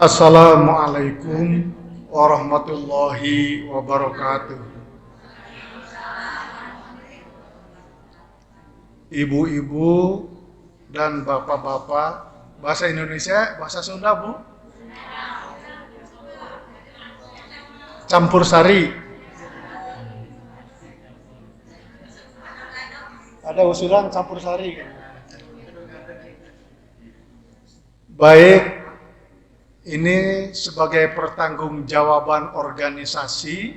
Assalamualaikum warahmatullahi wabarakatuh. Ibu-ibu dan bapak-bapak, bahasa Indonesia, bahasa Sunda, Bu? Campur sari. Ada usulan campur sari. Baik, ini sebagai pertanggungjawaban organisasi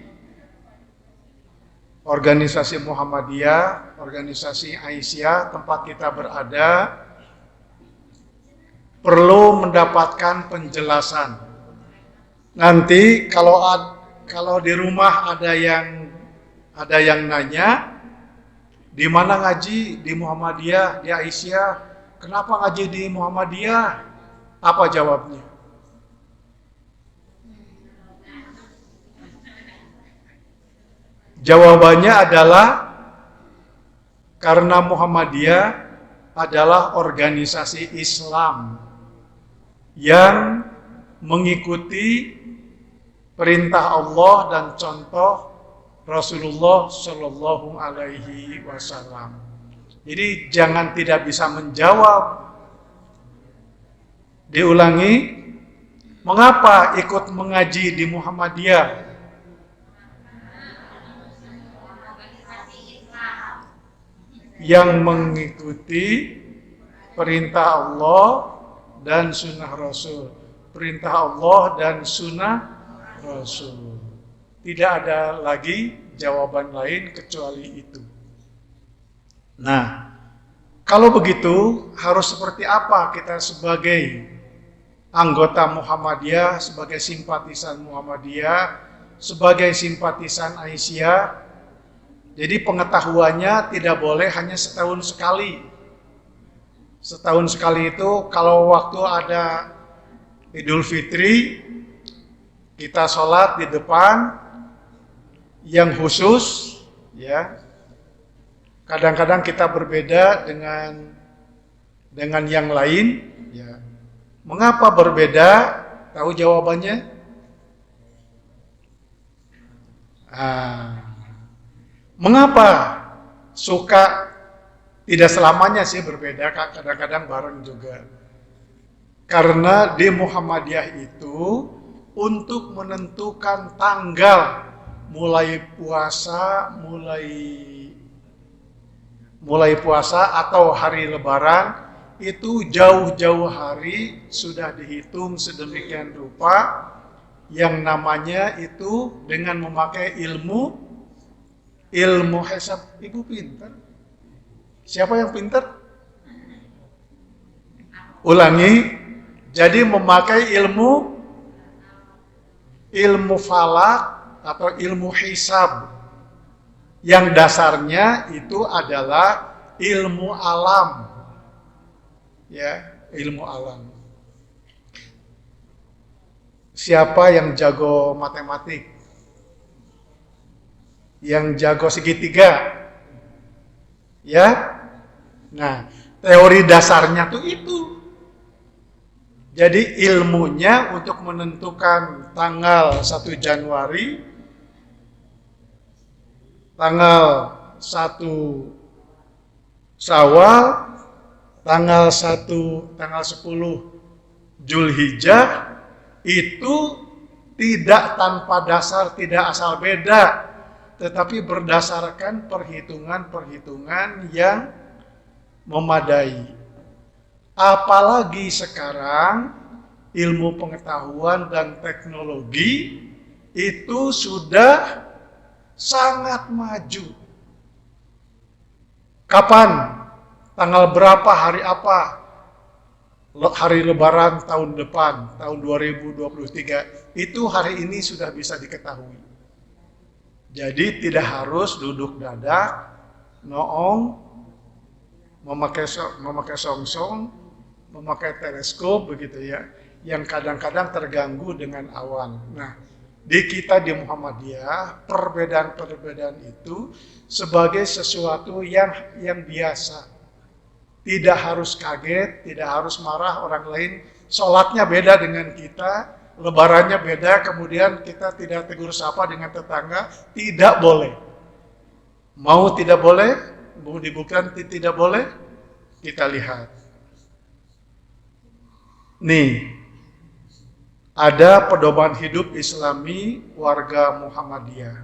Muhammadiyah, organisasi Aisyah, tempat kita berada, perlu mendapatkan penjelasan. Nanti kalau di rumah ada yang nanya, di mana ngaji di Muhammadiyah, di Aisyah, kenapa ngaji di Muhammadiyah? Apa jawabnya? Jawabannya adalah karena Muhammadiyah adalah organisasi Islam yang mengikuti perintah Allah dan contoh Rasulullah Shallallahu Alaihi Wasallam. Jadi jangan tidak bisa menjawab. Diulangi, mengapa ikut mengaji di Muhammadiyah? Yang mengikuti perintah Allah dan sunnah Rasul. Perintah Allah dan sunnah Rasul. Tidak ada lagi jawaban lain kecuali itu. Nah, kalau begitu harus seperti apa kita sebagai anggota Muhammadiyah, sebagai simpatisan Muhammadiyah, sebagai simpatisan Aisyah? Jadi pengetahuannya tidak boleh hanya setahun sekali. Setahun sekali itu kalau waktu ada Idul Fitri, kita sholat di depan yang khusus, ya. Kadang-kadang kita berbeda dengan yang lain, ya. Mengapa berbeda? Tahu jawabannya? Mengapa suka? Tidak selamanya sih berbeda, kadang-kadang bareng juga. Karena di Muhammadiyah itu untuk menentukan tanggal mulai puasa atau hari Lebaran itu jauh-jauh hari sudah dihitung sedemikian rupa, yang namanya itu dengan memakai ilmu hisab. Ibu pintar. Siapa yang pintar? Ulangi. Jadi memakai ilmu falak atau ilmu hisab, yang dasarnya itu adalah ilmu alam. Ya, ilmu alam. Siapa yang jago matematik? Yang jago segitiga? Ya. Nah, teori dasarnya tuh itu. Jadi ilmunya untuk menentukan tanggal 1 Januari, tanggal 1 Syawal, tanggal 10 Zulhijjah, itu tidak tanpa dasar, tidak asal beda, tetapi berdasarkan perhitungan-perhitungan yang memadai. Apalagi sekarang ilmu pengetahuan dan teknologi itu sudah sangat maju. Kapan? Tanggal berapa? Hari apa? Hari Lebaran tahun depan, tahun 2023. Itu hari ini sudah bisa diketahui. Jadi tidak harus duduk dadak, noong, memakai songsong, memakai teleskop begitu ya, yang kadang-kadang terganggu dengan awan. Nah, di kita di Muhammadiyah, perbedaan-perbedaan itu sebagai sesuatu yang biasa. Tidak harus kaget, tidak harus marah orang lain sholatnya beda dengan kita, lebarannya beda, kemudian kita tidak tegur sapa dengan tetangga, tidak boleh. Mau tidak boleh, mau dibukan tidak boleh, kita lihat. Nih, ada pedoman hidup Islami warga Muhammadiyah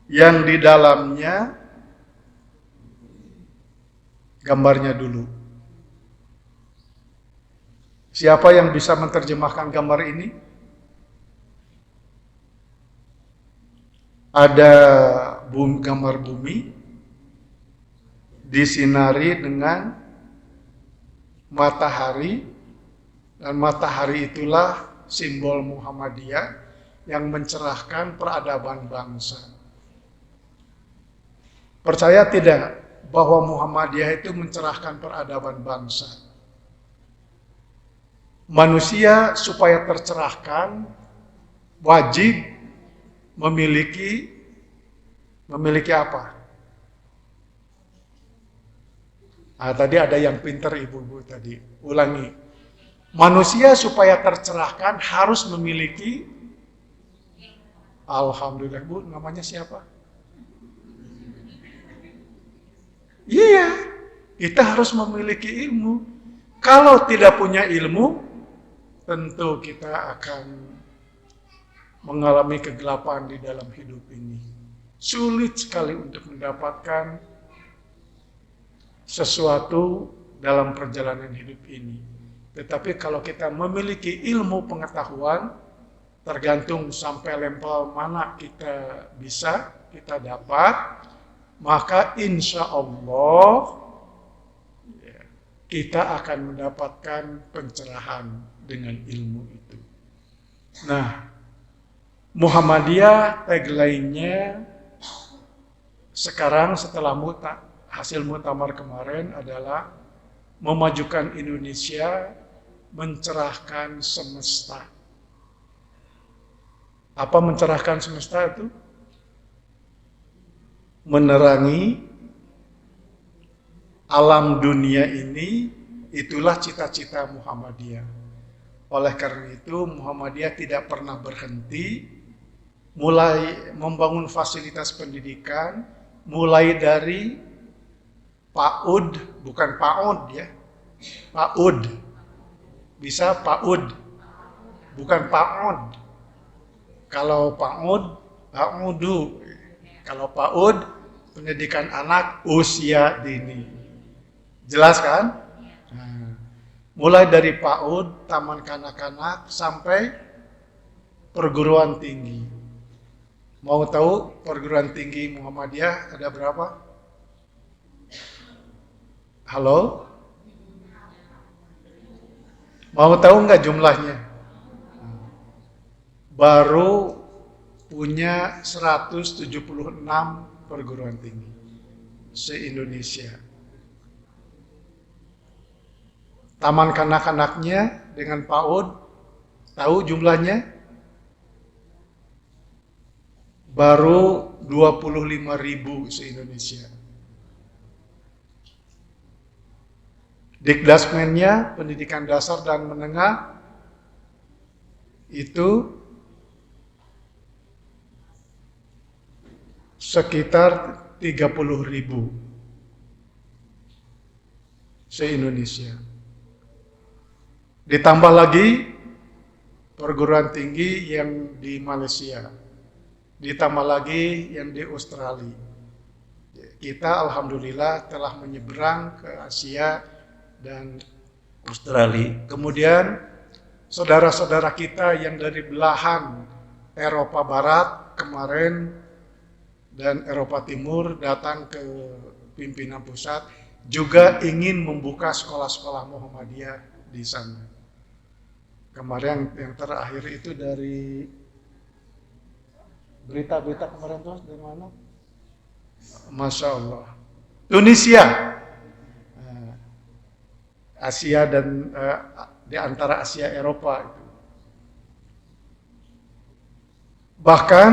yang di dalamnya gambarnya dulu. Siapa yang bisa menerjemahkan gambar ini? Ada gambar bumi disinari dengan matahari, dan matahari itulah simbol Muhammadiyah yang mencerahkan peradaban bangsa. Percaya tidak bahwa Muhammadiyah itu mencerahkan peradaban bangsa? Manusia supaya tercerahkan wajib memiliki apa? Tadi ada yang pintar ibu-ibu tadi. Ulangi. Manusia supaya tercerahkan harus memiliki, alhamdulillah Bu, namanya siapa? Iya, kita harus memiliki ilmu. Kalau tidak punya ilmu, tentu kita akan mengalami kegelapan di dalam hidup ini. Sulit sekali untuk mendapatkan sesuatu dalam perjalanan hidup ini. Tetapi kalau kita memiliki ilmu pengetahuan, tergantung sampai level mana kita bisa, kita dapat, maka insya Allah kita akan mendapatkan pencerahan dengan ilmu itu. Nah, Muhammadiyah tagline-nya sekarang setelah hasil muktamar kemarin adalah memajukan Indonesia, mencerahkan semesta. Apa mencerahkan semesta itu? Menerangi alam dunia ini, itulah cita-cita Muhammadiyah. Oleh karena itu, Muhammadiyah tidak pernah berhenti, mulai membangun fasilitas pendidikan, mulai dari PAUD, bukan PAUD ya, PAUD, bisa PAUD, bukan PAUD. Kalau PAUD, PAUDU. Kalau PAUD, pendidikan anak usia dini. Jelas kan? Nah, mulai dari PAUD, taman kanak-kanak, sampai perguruan tinggi. Mau tahu perguruan tinggi Muhammadiyah ada berapa? Halo? Mau tahu nggak jumlahnya? Baru punya 176 perguruan tinggi se-Indonesia. Taman kanak-kanaknya dengan PAUD, tahu jumlahnya? Baru 25.000 se-Indonesia. Dikdasmennya, pendidikan dasar dan menengah, itu sekitar 30.000 se-Indonesia. Ditambah lagi perguruan tinggi yang di Malaysia, ditambah lagi yang di Australia. Kita alhamdulillah telah menyeberang ke Asia dan Australia. Kemudian saudara-saudara kita yang dari belahan Eropa Barat kemarin dan Eropa Timur datang ke pimpinan pusat juga ingin membuka sekolah-sekolah Muhammadiyah di sana. Kemarin yang terakhir itu dari berita-berita kemarin tuh dari mana? Masya Allah. Tunisia. Asia dan di antara Asia Eropa itu. Bahkan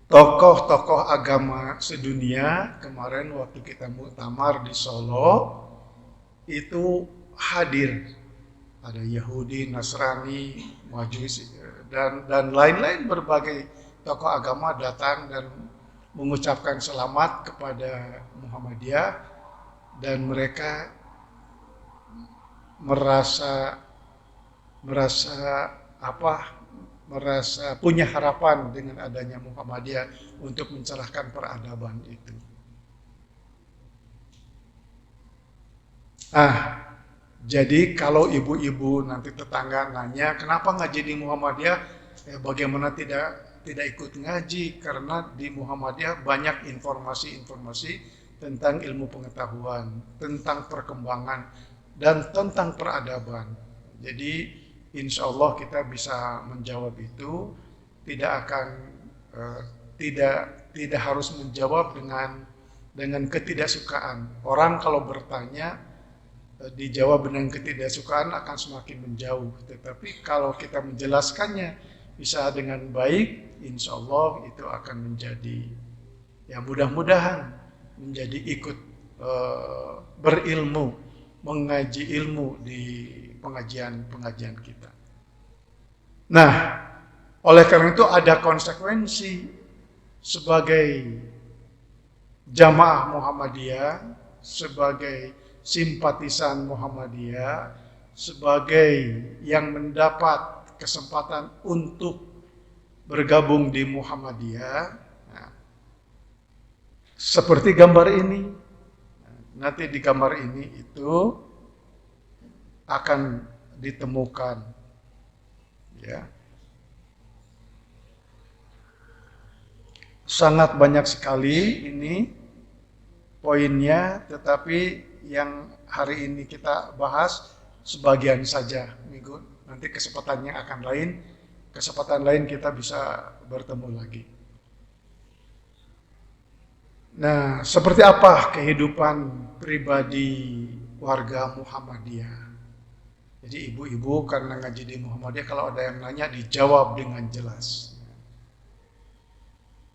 tokoh-tokoh agama sedunia kemarin waktu kita muktamar di Solo itu hadir. Ada Yahudi, Nasrani, Majusi, dan lain-lain, berbagai tokoh agama datang dan mengucapkan selamat kepada Muhammadiyah, dan mereka merasa punya harapan dengan adanya Muhammadiyah untuk mencerahkan peradaban itu. Jadi kalau ibu-ibu nanti tetangga nanya, kenapa ngaji di Muhammadiyah? Bagaimana tidak ikut ngaji? Karena di Muhammadiyah banyak informasi-informasi tentang ilmu pengetahuan, tentang perkembangan, dan tentang peradaban. Jadi insya Allah kita bisa menjawab itu, tidak harus menjawab dengan ketidaksukaan. Orang kalau bertanya dijawab dengan ketidaksukaan akan semakin menjauh. Tetapi kalau kita menjelaskannya bisa dengan baik, insya Allah itu akan menjadi, ya mudah-mudahan menjadi ikut berilmu, mengaji ilmu di pengajian kita. Nah, oleh karena itu ada konsekuensi sebagai jamaah Muhammadiyah, sebagai simpatisan Muhammadiyah, sebagai yang mendapat kesempatan untuk bergabung di Muhammadiyah. Nah, seperti gambar ini. Nanti di gambar ini itu akan ditemukan, ya, sangat banyak sekali ini poinnya, tetapi yang hari ini kita bahas sebagian saja. Minggu nanti kesempatan lain kita bisa bertemu lagi. Nah, seperti apa kehidupan pribadi warga Muhammadiyah? Jadi ibu-ibu karena ngaji di Muhammadiyah, kalau ada yang nanya dijawab dengan jelas.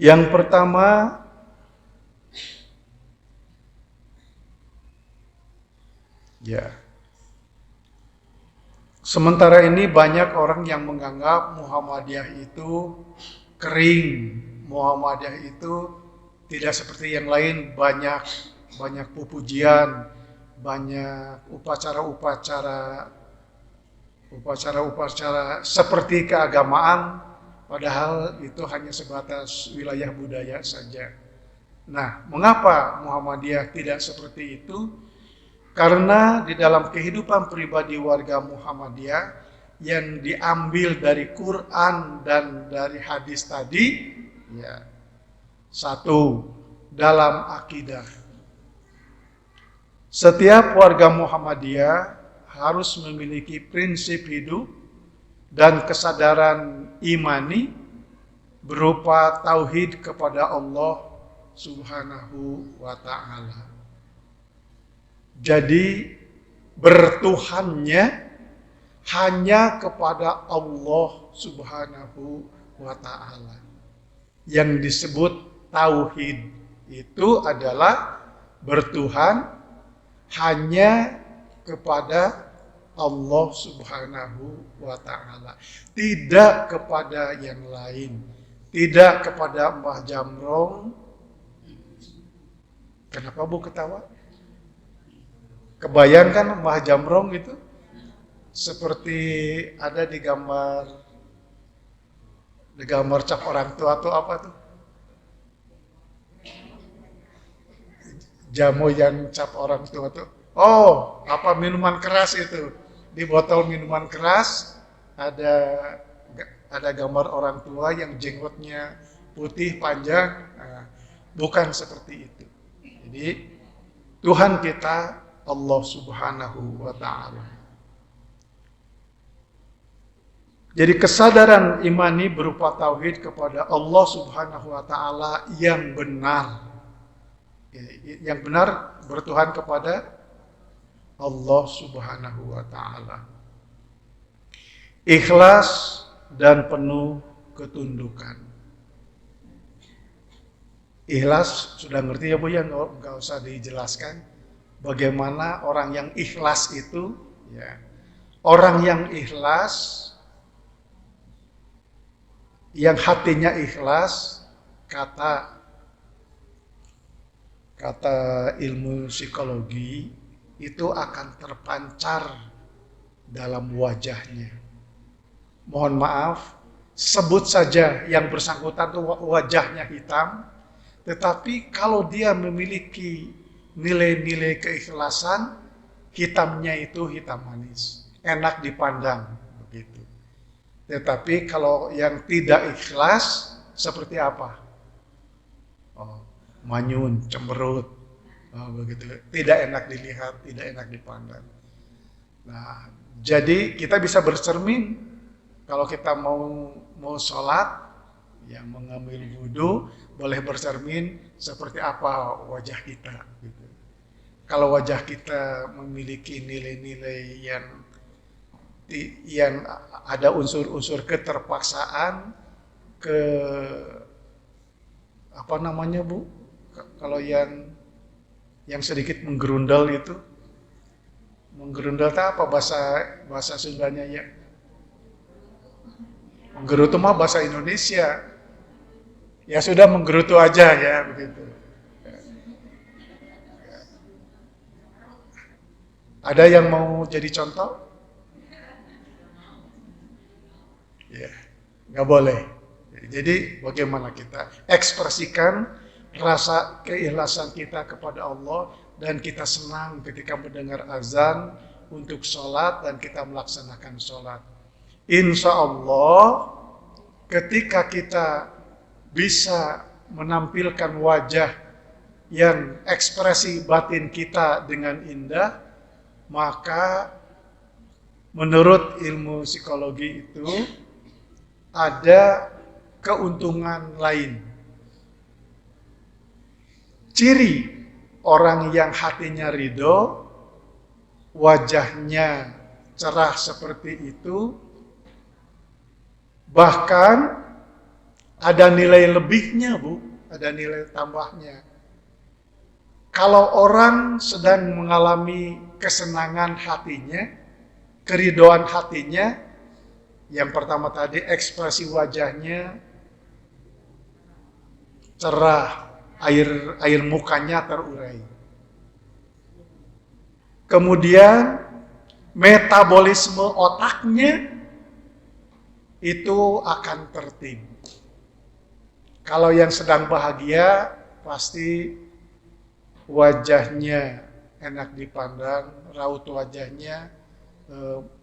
Yang pertama, ya, sementara ini banyak orang yang menganggap Muhammadiyah itu kering, Muhammadiyah itu tidak seperti yang lain, banyak pujian, banyak upacara seperti keagamaan, padahal itu hanya sebatas wilayah budaya saja. Nah, mengapa Muhammadiyah tidak seperti itu? Karena di dalam kehidupan pribadi warga Muhammadiyah yang diambil dari Quran dan dari hadis tadi, ya, satu, dalam akidah. Setiap warga Muhammadiyah harus memiliki prinsip hidup dan kesadaran imani berupa tauhid kepada Allah Subhanahu wa ta'ala. Jadi bertuhannya hanya kepada Allah Subhanahu wa ta'ala. Yang disebut tauhid itu adalah bertuhan hanya kepada Allah Subhanahu wa ta'ala, tidak kepada yang lain, tidak kepada Mbah Jamrong. Kenapa Bu ketawa? Kebayangkan Mbah Jamrong itu seperti ada di gambar cap orang tua tuh apa tuh? Jamu yang cap orang tua tuh. Oh, apa minuman keras itu? Di botol minuman keras ada gambar orang tua yang jenggotnya putih panjang. Nah, bukan seperti itu. Jadi Tuhan kita Allah Subhanahu wa ta'ala. Jadi kesadaran imani berupa tauhid kepada Allah Subhanahu wa ta'ala yang benar. Yang benar bertuhan kepada Allah Subhanahu wa ta'ala. Ikhlas dan penuh ketundukan. Ikhlas sudah ngerti ya Bu ya, nggak usah dijelaskan. Bagaimana orang yang ikhlas itu Ya. Orang yang ikhlas, yang hatinya ikhlas, kata ilmu psikologi itu akan terpancar dalam wajahnya. Mohon maaf, sebut saja yang bersangkutan itu wajahnya hitam, tetapi kalau dia memiliki nilai-nilai keikhlasan, hitamnya itu hitam manis, enak dipandang begitu. Tetapi kalau yang tidak ikhlas seperti apa? Oh, manyun, cemberut, begitu. Tidak enak dilihat, tidak enak dipandang. Nah, jadi kita bisa bercermin kalau kita mau sholat, yang mengambil wudhu, boleh bercermin seperti apa wajah kita. Gitu. Kalau wajah kita memiliki nilai-nilai yang ada unsur-unsur keterpaksaan, apa namanya Bu? Kalau yang sedikit menggerundal itu, menggerundal itu apa bahasa Sundanya ya? Menggerutu mah bahasa Indonesia. Ya sudah menggerutu aja ya begitu. Ada yang mau jadi contoh? Ya, nggak boleh. Jadi bagaimana kita ekspresikan rasa keikhlasan kita kepada Allah dan kita senang ketika mendengar azan untuk sholat dan kita melaksanakan sholat. Insya Allah ketika kita bisa menampilkan wajah yang ekspresi batin kita dengan indah, maka menurut ilmu psikologi itu ada keuntungan lain. Ciri orang yang hatinya ridho, wajahnya cerah seperti itu, bahkan ada nilai lebihnya Bu, ada nilai tambahnya. Kalau orang sedang mengalami kesenangan hatinya, keridhoan hatinya, yang pertama tadi ekspresi wajahnya cerah, air mukanya terurai. Kemudian metabolisme otaknya itu akan tertib. Kalau yang sedang bahagia pasti wajahnya enak dipandang, raut wajahnya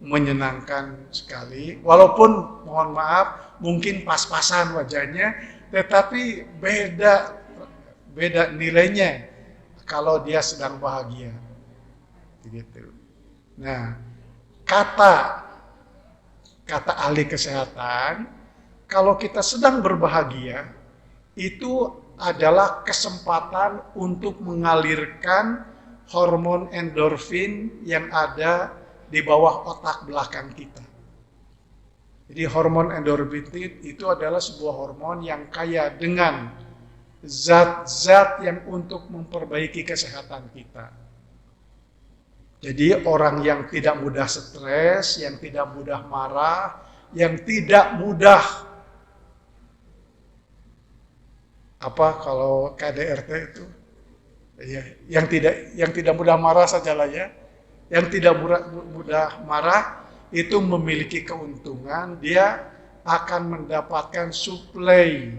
menyenangkan sekali. Walaupun mohon maaf mungkin pas-pasan wajahnya, tetapi beda nilainya kalau dia sedang bahagia. Begitu. Nah, kata ahli kesehatan, kalau kita sedang berbahagia itu adalah kesempatan untuk mengalirkan hormon endorfin yang ada di bawah otak belakang kita. Jadi hormon endorfin itu adalah sebuah hormon yang kaya dengan zat-zat yang untuk memperbaiki kesehatan kita. Jadi orang yang tidak mudah stres, yang tidak mudah marah, yang tidak mudah kalau KDRT itu ya, yang tidak mudah marah sajalah ya. Yang tidak mudah marah itu memiliki keuntungan, dia akan mendapatkan suplai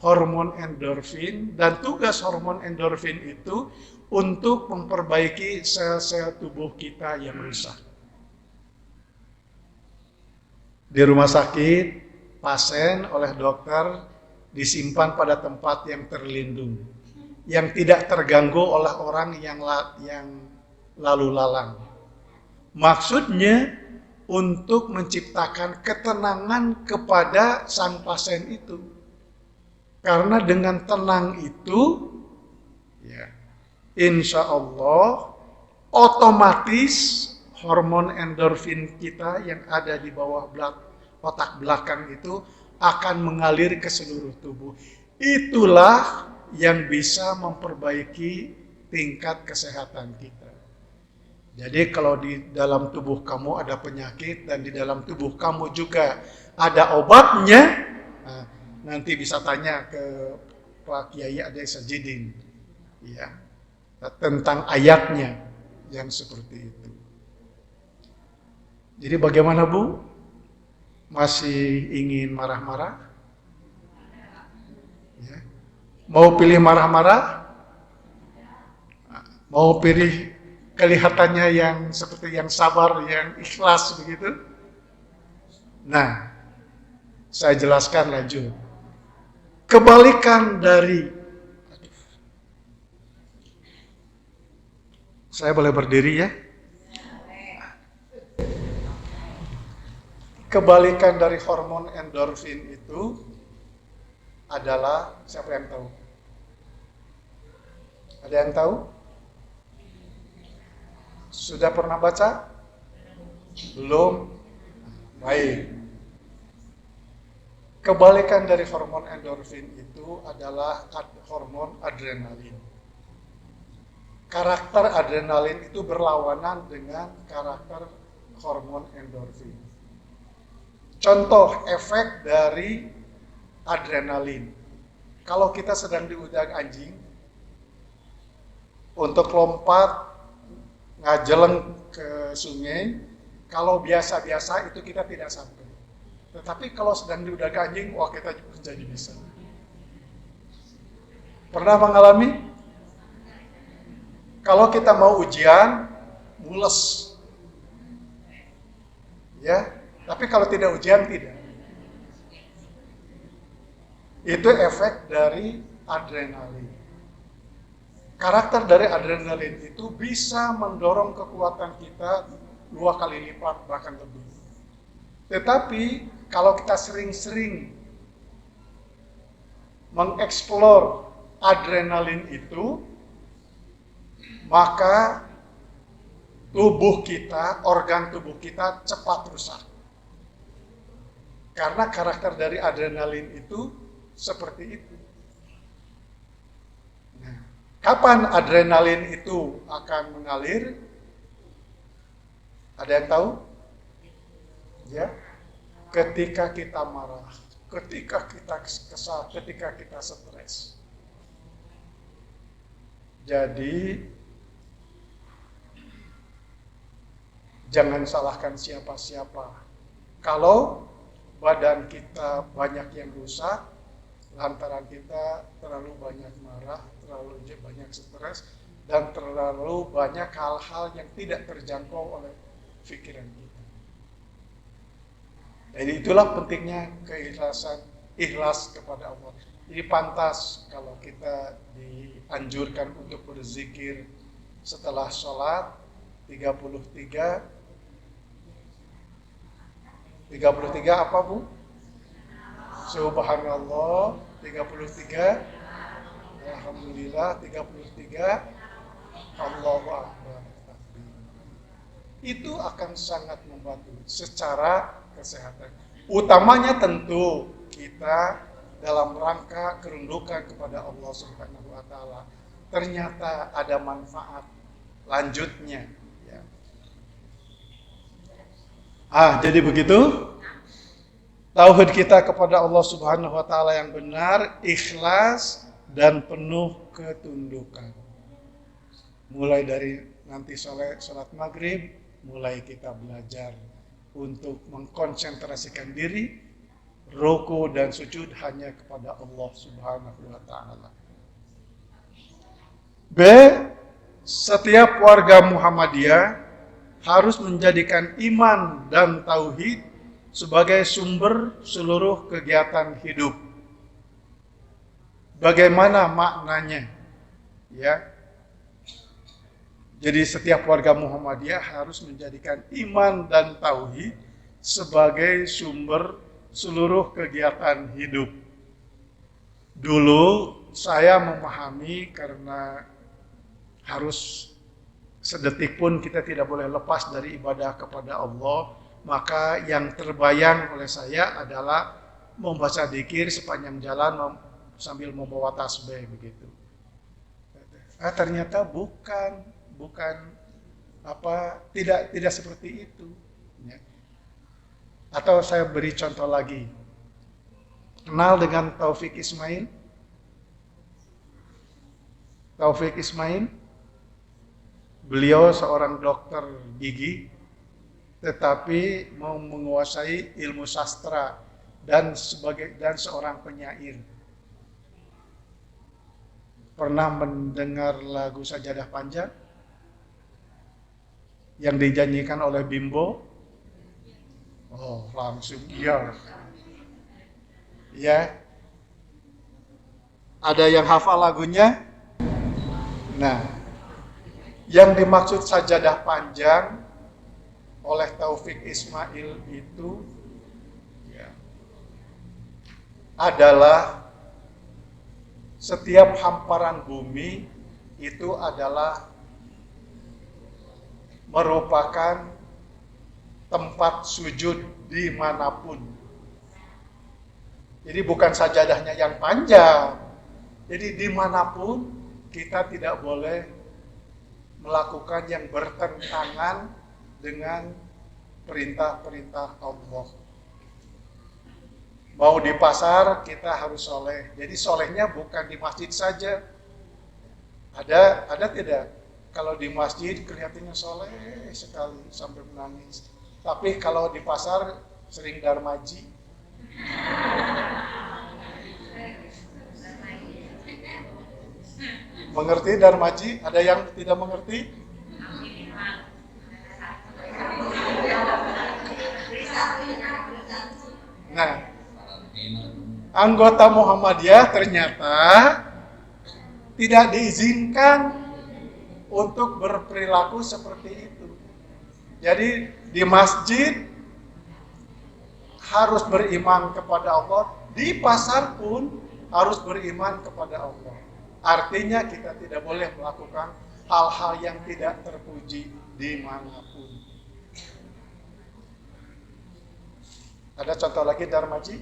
hormon endorfin, dan tugas hormon endorfin itu untuk memperbaiki sel-sel tubuh kita yang rusak. Di rumah sakit, pasien oleh dokter disimpan pada tempat yang terlindung, yang tidak terganggu oleh orang yang lalu lalang. Maksudnya untuk menciptakan ketenangan kepada sang pasien itu. Karena dengan tenang itu, ya, insya Allah otomatis hormon endorfin kita yang ada di bawah otak belakang itu akan mengalir ke seluruh tubuh. Itulah yang bisa memperbaiki tingkat kesehatan kita. Jadi kalau di dalam tubuh kamu ada penyakit dan di dalam tubuh kamu juga ada obatnya, nah, nanti bisa tanya ke Pak Kiai Ade Sajidin, ya, tentang ayatnya yang seperti itu. Jadi bagaimana Bu? Masih ingin marah-marah? Ya. Mau pilih marah-marah? Mau pilih kelihatannya yang seperti yang sabar, yang ikhlas begitu? Nah, saya jelaskan lanjut. Kebalikan dari, saya boleh berdiri ya? Kebalikan dari hormon endorfin itu adalah, siapa yang tahu? Ada yang tahu? Sudah pernah baca? Belum? Baik. Kebalikan dari hormon endorfin itu adalah hormon adrenalin. Karakter adrenalin itu berlawanan dengan karakter hormon endorfin. Contoh efek dari adrenalin. Kalau kita sedang diudag anjing, untuk lompat, ngajeleng ke sungai, kalau biasa-biasa itu kita tidak sampai. Tetapi kalau sedang diudag anjing, wah kita jadi bisa. Pernah mengalami? Kalau kita mau ujian, mules. Ya, tapi kalau tidak ujian, tidak. Itu efek dari adrenalin. Karakter dari adrenalin itu bisa mendorong kekuatan kita 2 kali lipat, bahkan lebih. Tetapi kalau kita sering-sering mengeksplor adrenalin itu, maka tubuh kita, organ tubuh kita cepat rusak. Karena karakter dari adrenalin itu seperti itu. Nah, kapan adrenalin itu akan mengalir? Ada yang tahu? Ya, ketika kita marah, ketika kita kesal, ketika kita stres. Jadi, jangan salahkan siapa-siapa. Kalau badan kita banyak yang rusak, lantaran kita terlalu banyak marah, terlalu banyak stres, dan terlalu banyak hal-hal yang tidak terjangkau oleh pikiran kita. Jadi itulah pentingnya keikhlasan, ikhlas kepada Allah. Jadi pantas kalau kita dianjurkan untuk berzikir setelah sholat 33 apa Bu? Subhanallah 33, Alhamdulillah 33, Allahu Akbar. Itu akan sangat membantu secara kesehatan. Utamanya tentu kita dalam rangka kerundukan kepada Allah Subhanahu wa taala. Ternyata ada manfaat lanjutnya ya. Jadi begitu. Tauhid kita kepada Allah Subhanahu wa taala yang benar, ikhlas dan penuh ketundukan. Mulai dari nanti salat maghrib, mulai kita belajar untuk mengkonsentrasikan diri, ruku dan sujud hanya kepada Allah Subhanahu wa taala. B. Setiap warga Muhammadiyah harus menjadikan iman dan tauhid sebagai sumber seluruh kegiatan hidup. Bagaimana maknanya? Ya. Jadi setiap warga Muhammadiyah harus menjadikan iman dan tauhid sebagai sumber seluruh kegiatan hidup. Dulu saya memahami karena harus sedetik pun kita tidak boleh lepas dari ibadah kepada Allah. Maka yang terbayang oleh saya adalah membaca dzikir sepanjang jalan sambil membawa tasbih begitu. Ternyata bukan tidak seperti itu. Ya. Atau saya beri contoh lagi. Kenal dengan Taufik Ismail? Taufik Ismail, beliau seorang dokter gigi, tetapi mau menguasai ilmu sastra dan seorang penyair. Pernah mendengar lagu Sajadah Panjang yang dinyanyikan oleh Bimbo? Oh, langsung iya. Ya. Ada yang hafal lagunya? Nah, yang dimaksud Sajadah Panjang oleh Taufik Ismail itu ya, adalah setiap hamparan bumi itu adalah merupakan tempat sujud dimanapun. Jadi bukan sajadahnya yang panjang. Jadi dimanapun kita tidak boleh melakukan yang bertentangan dengan perintah-perintah Allah. Mau di pasar kita harus soleh. Jadi solehnya bukan di masjid saja. Ada tidak? Kalau di masjid kelihatannya soleh sekali sampai menangis. Tapi kalau di pasar sering darmaji. Mengerti darmaji? Ada yang tidak mengerti? Nah, anggota Muhammadiyah ternyata tidak diizinkan untuk berperilaku seperti itu. Jadi di masjid harus beriman kepada Allah, di pasar pun harus beriman kepada Allah. Artinya kita tidak boleh melakukan hal-hal yang tidak terpuji dimanapun. Ada contoh lagi darmaji?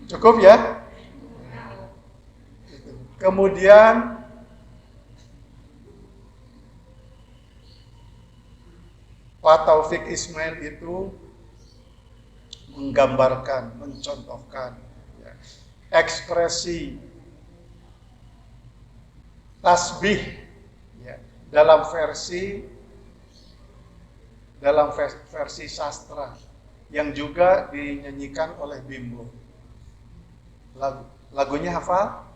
Cukup ya? Kemudian Pak Taufik Ismail itu menggambarkan, mencontohkan ya, ekspresi tasbih ya, dalam versi sastra yang juga dinyanyikan oleh Bimbo. Lagunya hafal?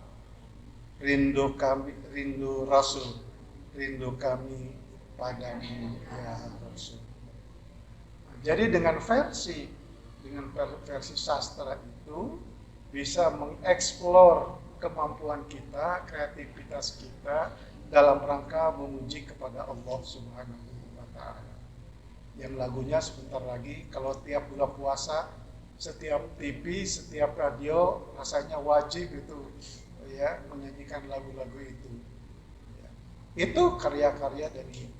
Rindu kami, rindu Rasul, rindu kami padamu ya Rasul. Jadi dengan versi sastra itu bisa mengeksplor kemampuan kita, kreativitas kita dalam rangka memuji kepada Allah Subhanahu wa Ta'ala. Yang lagunya sebentar lagi, kalau tiap bulan puasa, setiap TV, setiap radio rasanya wajib itu ya menyanyikan lagu-lagu itu. Ya. Itu karya-karya dari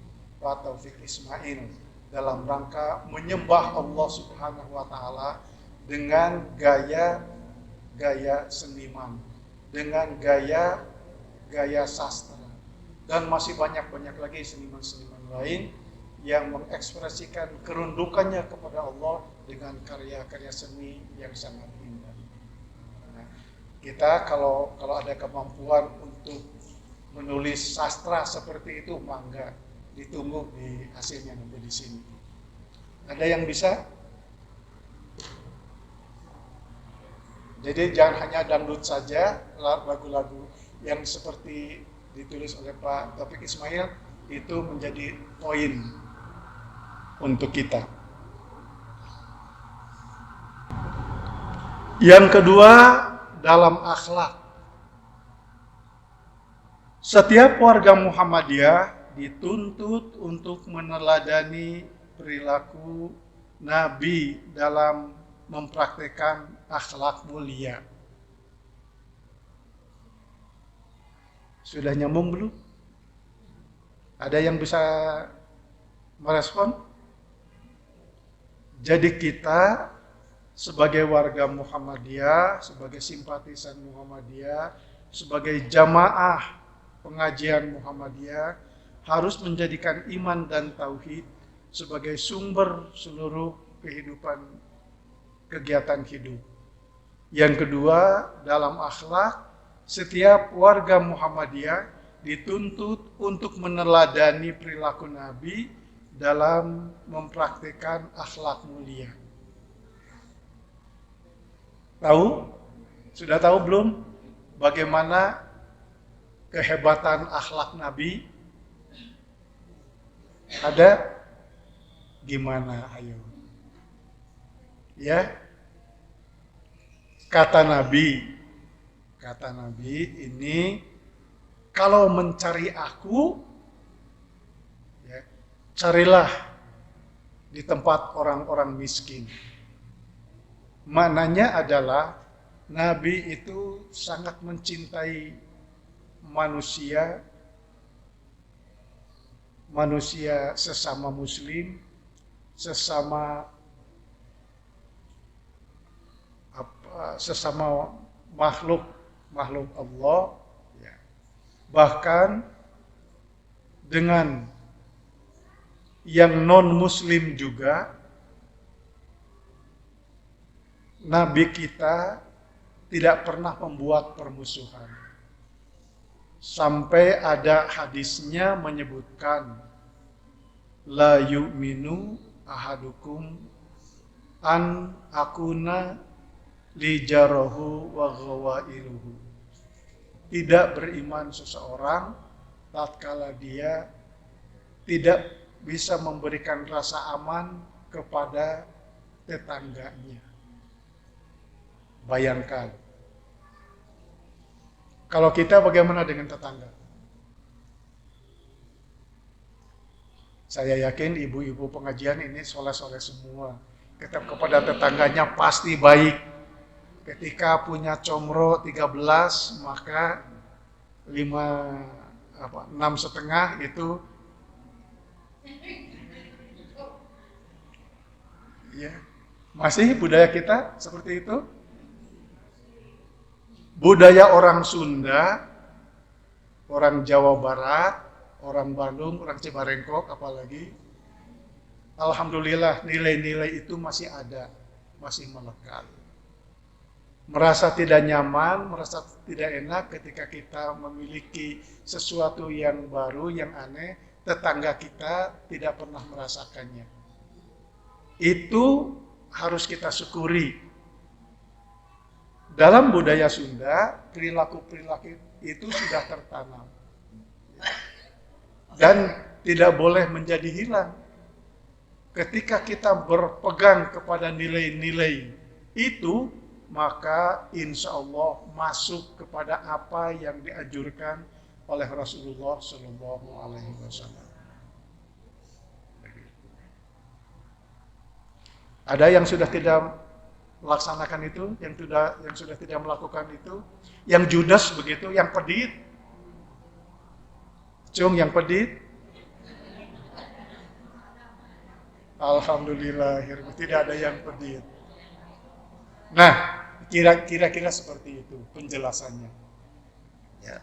Pak Taufik Ismail dalam rangka menyembah Allah Subhanahu wa Ta'ala dengan gaya seniman, dengan gaya sastra, dan masih banyak lagi seniman-seniman lain yang mengekspresikan kerundukannya kepada Allah dengan karya-karya seni yang sangat indah. Nah, kita kalau ada kemampuan untuk menulis sastra seperti itu, mangga, ditunggu di hasilnya nanti di sini. Ada yang bisa? Jadi jangan hanya dangdut saja, lagu-lagu yang seperti ditulis oleh Pak Taufik Ismail itu menjadi poin untuk kita. Yang kedua, dalam akhlak. Setiap warga Muhammadiyah dituntut untuk meneladani perilaku Nabi dalam mempraktikkan akhlak mulia. Sudah nyambung belum? Ada yang bisa merespon? Jadi kita sebagai warga Muhammadiyah, sebagai simpatisan Muhammadiyah, sebagai jamaah pengajian Muhammadiyah harus menjadikan iman dan tauhid sebagai sumber seluruh kehidupan kegiatan hidup. Yang kedua, dalam akhlak, setiap warga Muhammadiyah dituntut untuk meneladani perilaku Nabi dalam mempraktikkan akhlak mulia. Tahu? Sudah tahu belum bagaimana kehebatan akhlak Nabi? Ada? Gimana? Ayo. Ya. Kata Nabi ini, kalau mencari aku, ya, carilah di tempat orang-orang miskin. Maknanya adalah Nabi itu sangat mencintai manusia sesama muslim, sesama makhluk Allah, ya. Bahkan dengan yang non muslim juga Nabi kita tidak pernah membuat permusuhan. Sampai ada hadisnya menyebutkan la yu'minu ahadukum an akuna li jarahu wa ghawailuhu. Tidak beriman seseorang tatkala dia tidak bisa memberikan rasa aman kepada tetangganya. Bayangkan, kalau kita bagaimana dengan tetangga? Saya yakin ibu-ibu pengajian ini soleh-soleh semua. Kepada tetangganya pasti baik. Ketika punya comro 13, maka 6,5 itu ya, masih budaya kita seperti itu. Budaya orang Sunda, orang Jawa Barat, orang Bandung, orang Cibarengkok apalagi, alhamdulillah nilai-nilai itu masih ada, masih melekat. Merasa tidak nyaman, merasa tidak enak ketika kita memiliki sesuatu yang baru, yang aneh, tetangga kita tidak pernah merasakannya. Itu harus kita syukuri. Dalam budaya Sunda, perilaku-perilaku itu sudah tertanam. Dan tidak boleh menjadi hilang. Ketika kita berpegang kepada nilai-nilai itu, maka insya Allah masuk kepada apa yang dianjurkan oleh Rasulullah SAW. Ada yang sudah tidak melaksanakan itu, yang sudah tidak melakukan itu, yang judes begitu, yang pedit, yang pedit. Alhamdulillah, tidak ada yang pedit. Nah, kira-kira seperti itu penjelasannya. Ya.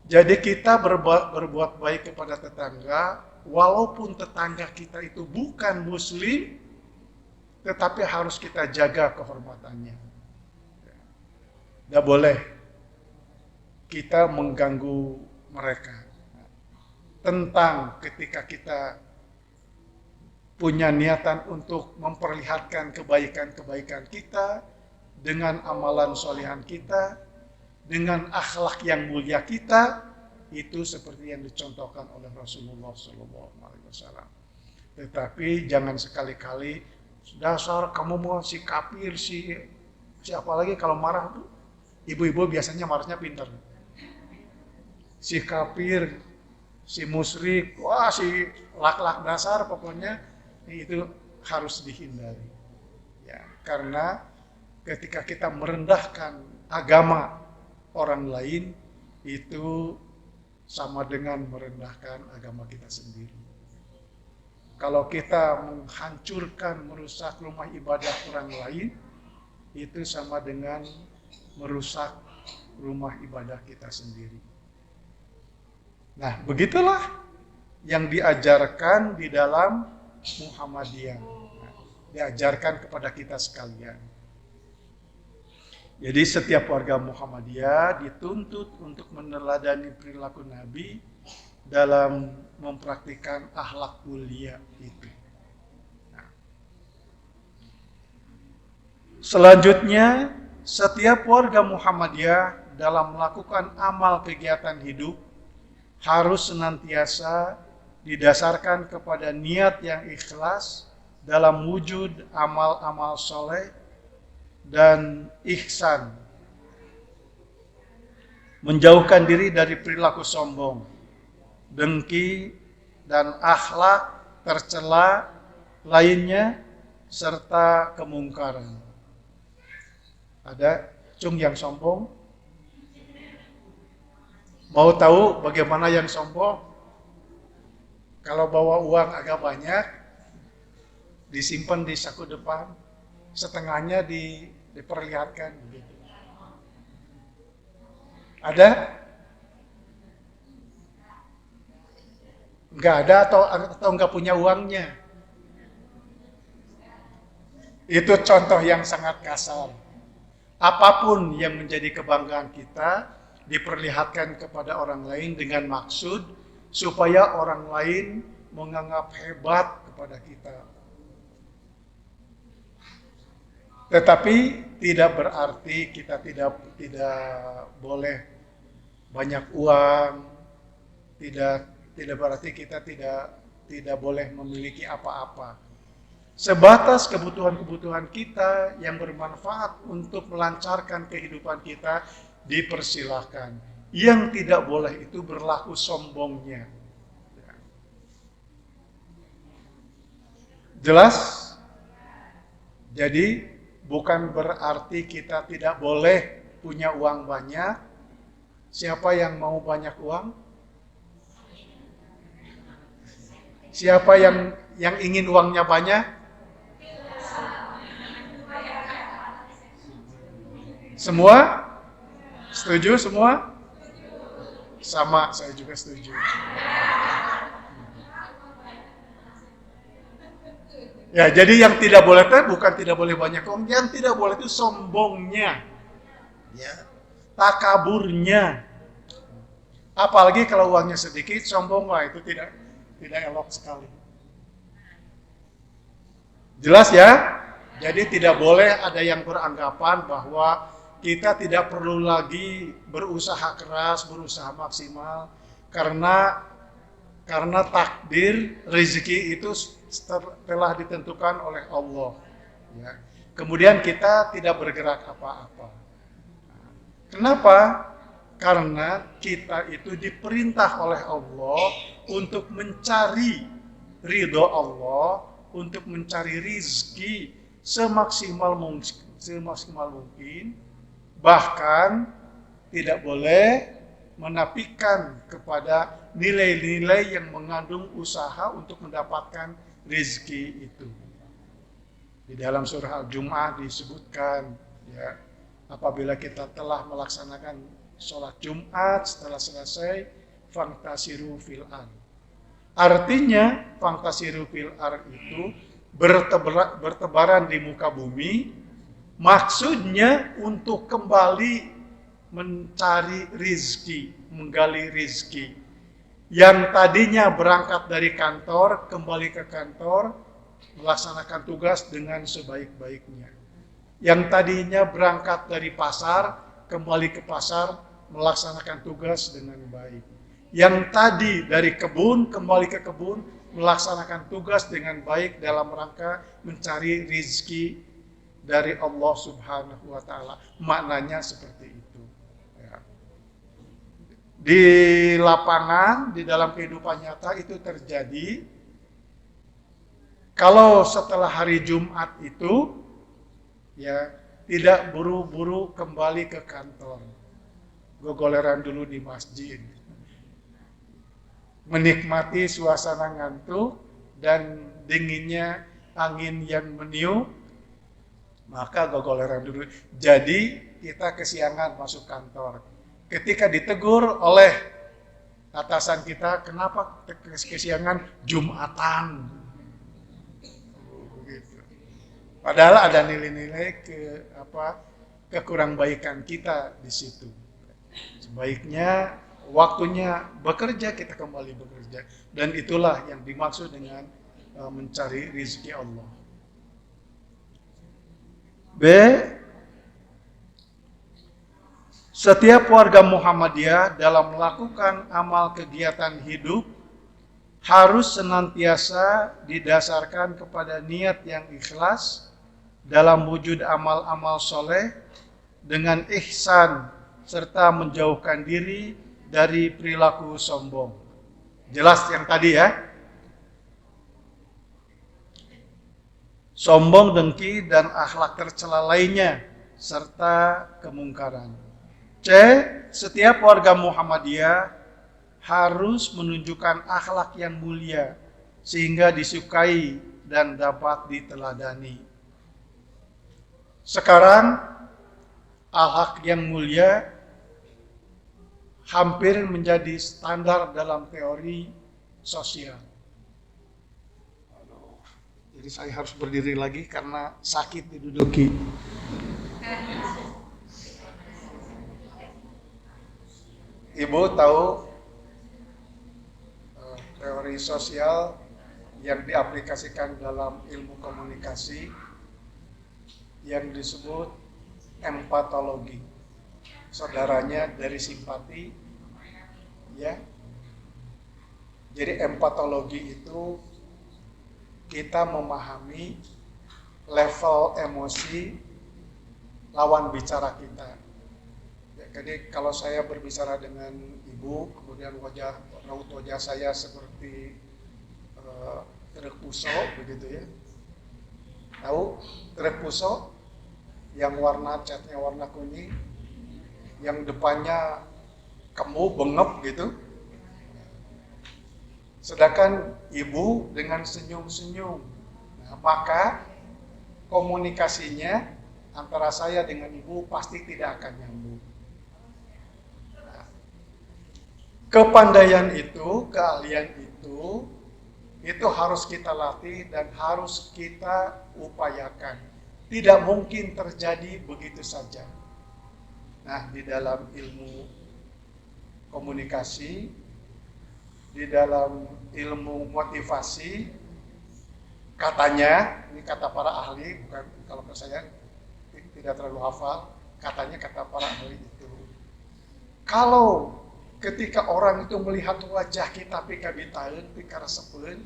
Jadi kita berbuat baik kepada tetangga, walaupun tetangga kita itu bukan muslim, tetapi harus kita jaga kehormatannya. Tidak boleh kita mengganggu mereka. Tentang ketika kita punya niatan untuk memperlihatkan kebaikan-kebaikan kita, dengan amalan solehan kita, dengan akhlak yang mulia kita, itu seperti yang dicontohkan oleh Rasulullah SAW. Tetapi jangan sekali-kali dasar kamu mau si kafir, siapa lagi kalau marah tuh ibu-ibu biasanya marahnya pintar. Si kafir, si musyrik, wah si lak-lak dasar, pokoknya itu harus dihindari. Ya, karena ketika kita merendahkan agama orang lain, itu sama dengan merendahkan agama kita sendiri. Kalau kita menghancurkan, merusak rumah ibadah orang lain, itu sama dengan merusak rumah ibadah kita sendiri. Nah, begitulah yang diajarkan di dalam Muhammadiyah. Diajarkan kepada kita sekalian. Jadi setiap warga Muhammadiyah dituntut untuk meneladani perilaku Nabi dalam mempraktikkan akhlak mulia itu. Nah. Selanjutnya, setiap warga Muhammadiyah dalam melakukan amal kegiatan hidup harus senantiasa didasarkan kepada niat yang ikhlas dalam wujud amal-amal soleh dan ihsan, menjauhkan diri dari perilaku sombong, dengki, dan akhlak tercela lainnya, serta kemungkaran. Ada cung yang sombong? Mau tahu bagaimana yang sombong? Kalau bawa uang agak banyak, disimpan di saku depan, setengahnya diperlihatkan. Gitu. Ada? Enggak ada atau enggak punya uangnya? Itu contoh yang sangat kasar. Apapun yang menjadi kebanggaan kita diperlihatkan kepada orang lain dengan maksud supaya orang lain menganggap hebat kepada kita. Tetapi tidak berarti kita tidak boleh banyak uang, tidak berarti kita tidak boleh memiliki apa-apa. Sebatas kebutuhan-kebutuhan kita yang bermanfaat untuk melancarkan kehidupan kita dipersilahkan. Yang tidak boleh itu berlaku sombongnya. Jelas? Jadi bukan berarti kita tidak boleh punya uang banyak. Siapa yang mau banyak uang? Siapa yang ingin uangnya banyak? Semua? Setuju semua? Sama, saya juga setuju. Ya, jadi yang tidak boleh bukan tidak boleh banyak uang, yang tidak boleh itu sombongnya, ya, takaburnya. Apalagi kalau uangnya sedikit, sombong lah, itu tidak elok sekali. Jelas ya? Jadi tidak boleh ada yang beranggapan bahwa kita tidak perlu lagi berusaha keras, berusaha maksimal, karena takdir rezeki itu telah ditentukan oleh Allah. Ya. Kemudian kita tidak bergerak apa-apa. Kenapa? Karena kita itu diperintah oleh Allah untuk mencari ridho Allah, untuk mencari rizki semaksimal mungkin, bahkan tidak boleh menafikan kepada nilai-nilai yang mengandung usaha untuk mendapatkan rezeki itu. Di dalam surah Al-Jum'ah disebutkan, ya, apabila kita telah melaksanakan sholat Jumat, setelah selesai, fantasiru fil ar. Artinya, fantasiru fil ar itu bertebaran di muka bumi, maksudnya untuk kembali mencari rizki, menggali rizki. Yang tadinya berangkat dari kantor, kembali ke kantor, melaksanakan tugas dengan sebaik-baiknya. Yang tadinya berangkat dari pasar, kembali ke pasar, melaksanakan tugas dengan baik. Yang tadi dari kebun, kembali ke kebun, melaksanakan tugas dengan baik dalam rangka mencari rizki dari Allah Subhanahu wa Ta'ala. Maknanya seperti itu. Ya. Di lapangan, di dalam kehidupan nyata itu terjadi. Kalau setelah hari Jumat itu, ya, tidak buru-buru kembali ke kantor, gogoleran dulu di masjid, menikmati suasana ngantuk dan dinginnya angin yang meniup, maka gogoleran dulu. Jadi kita kesiangan masuk kantor. Ketika ditegur oleh atasan kita, kenapa kesiangan Jumatan? Begitu. Padahal ada nilai-nilai kekurangbaik kita di situ. Sebaiknya waktunya bekerja, kita kembali bekerja. Dan itulah yang dimaksud dengan mencari rezeki Allah. B. Setiap warga Muhammadiyah dalam melakukan amal kegiatan hidup harus senantiasa didasarkan kepada niat yang ikhlas dalam wujud amal-amal soleh dengan ihsan serta menjauhkan diri dari perilaku sombong. Jelas yang tadi ya. Sombong, dengki, dan akhlak tercela lainnya serta kemungkaran. C. Setiap warga Muhammadiyah harus menunjukkan akhlak yang mulia sehingga disukai dan dapat diteladani. Sekarang akhlak yang mulia hampir menjadi standar dalam teori sosial. Jadi saya harus berdiri lagi karena sakit diduduki. Ibu tahu teori sosial yang diaplikasikan dalam ilmu komunikasi yang disebut empatologi. Saudaranya dari simpati, ya. Jadi empatologi itu kita memahami level emosi lawan bicara kita. Jadi kalau saya berbicara dengan ibu, kemudian raut wajah saya seperti truk puso, begitu ya. Tahu truk puso yang catnya warna kuning, yang depannya kamu bengep gitu. Sedangkan ibu dengan senyum-senyum. Nah, maka komunikasinya antara saya dengan ibu pasti tidak akan nyambung. Kepandaian itu, keahlian itu harus kita latih dan harus kita upayakan. Tidak mungkin terjadi begitu saja. Nah, di dalam ilmu komunikasi, di dalam ilmu motivasi, katanya, ini kata para ahli, bukan kalau saya tidak terlalu hafal, katanya kata para ahli itu. Kalau ketika orang itu melihat wajah kita pika bitaeun, pika resepeun,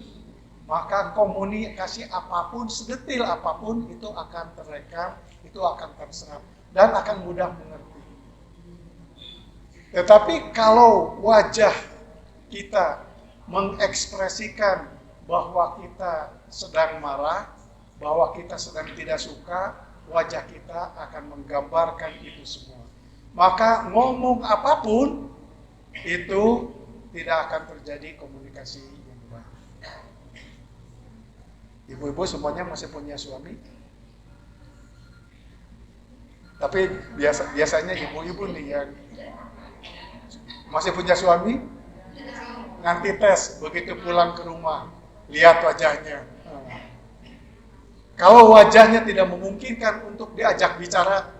maka komunikasi apapun, sedetil apapun itu akan terekam, itu akan terserap dan akan mudah mengerti. Tetapi kalau wajah kita mengekspresikan bahwa kita sedang marah, bahwa kita sedang tidak suka, wajah kita akan menggambarkan itu semua. Maka ngomong apapun itu tidak akan terjadi komunikasi yang baik. Ibu-ibu semuanya masih punya suami? Tapi biasanya ibu-ibu nih yang masih punya suami, nanti tes begitu pulang ke rumah, lihat wajahnya. Kalau wajahnya tidak memungkinkan untuk diajak bicara,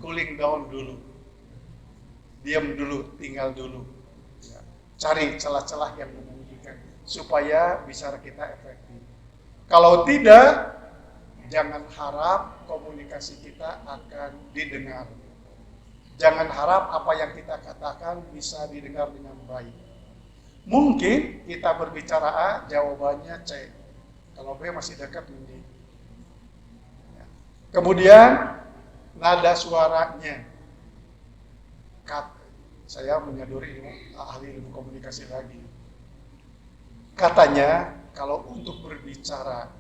cooling down dulu. Diam dulu, tinggal dulu. Ya. Cari celah-celah yang memungkinkan supaya bicara kita efektif. Kalau tidak, jangan harap komunikasi kita akan didengar. Jangan harap apa yang kita katakan bisa didengar dengan baik. Mungkin kita berbicara A, jawabannya C. Kalau B masih dekat ini. Ya. Kemudian nada suaranya. Saya menyadari ahli ilmu komunikasi lagi. Katanya kalau untuk berbicara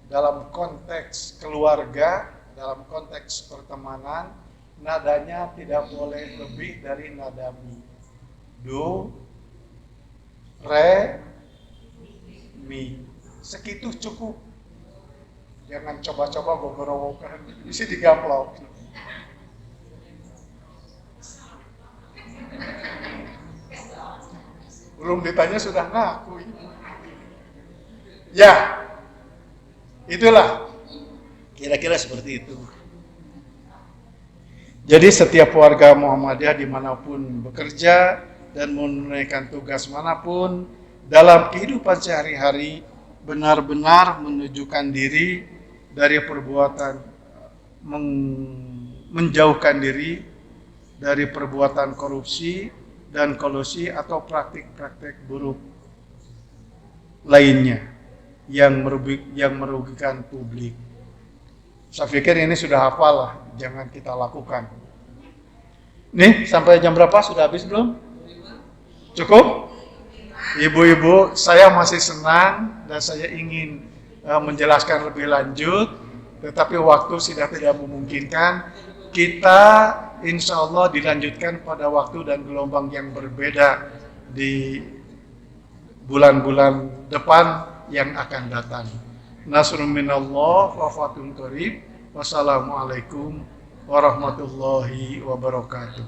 dalam konteks keluarga, dalam konteks pertemanan, nadanya tidak boleh lebih dari nada mi. Do, re, mi. Segitu cukup. Jangan coba-coba gogorowokan, bisa digaplok. Belum ditanya sudah ngaku. Ya, itulah. Kira-kira seperti itu. Jadi setiap warga Muhammadiyah dimanapun bekerja dan menunaikan tugas manapun dalam kehidupan sehari-hari benar-benar menunjukkan diri dari perbuatan menjauhkan diri dari perbuatan korupsi dan kolusi atau praktik-praktik buruk lainnya yang merugikan publik. Saya pikir ini sudah hafal lah, jangan kita lakukan. Nih, sampai jam berapa? Sudah habis belum? Cukup? Ibu-ibu, saya masih senang dan saya ingin menjelaskan lebih lanjut, tetapi waktu sudah tidak memungkinkan. Kita insya Allah dilanjutkan pada waktu dan gelombang yang berbeda di bulan-bulan depan yang akan datang. Nasrun minallah wa fatun qarib. Wassalamualaikum warahmatullahi wabarakatuh.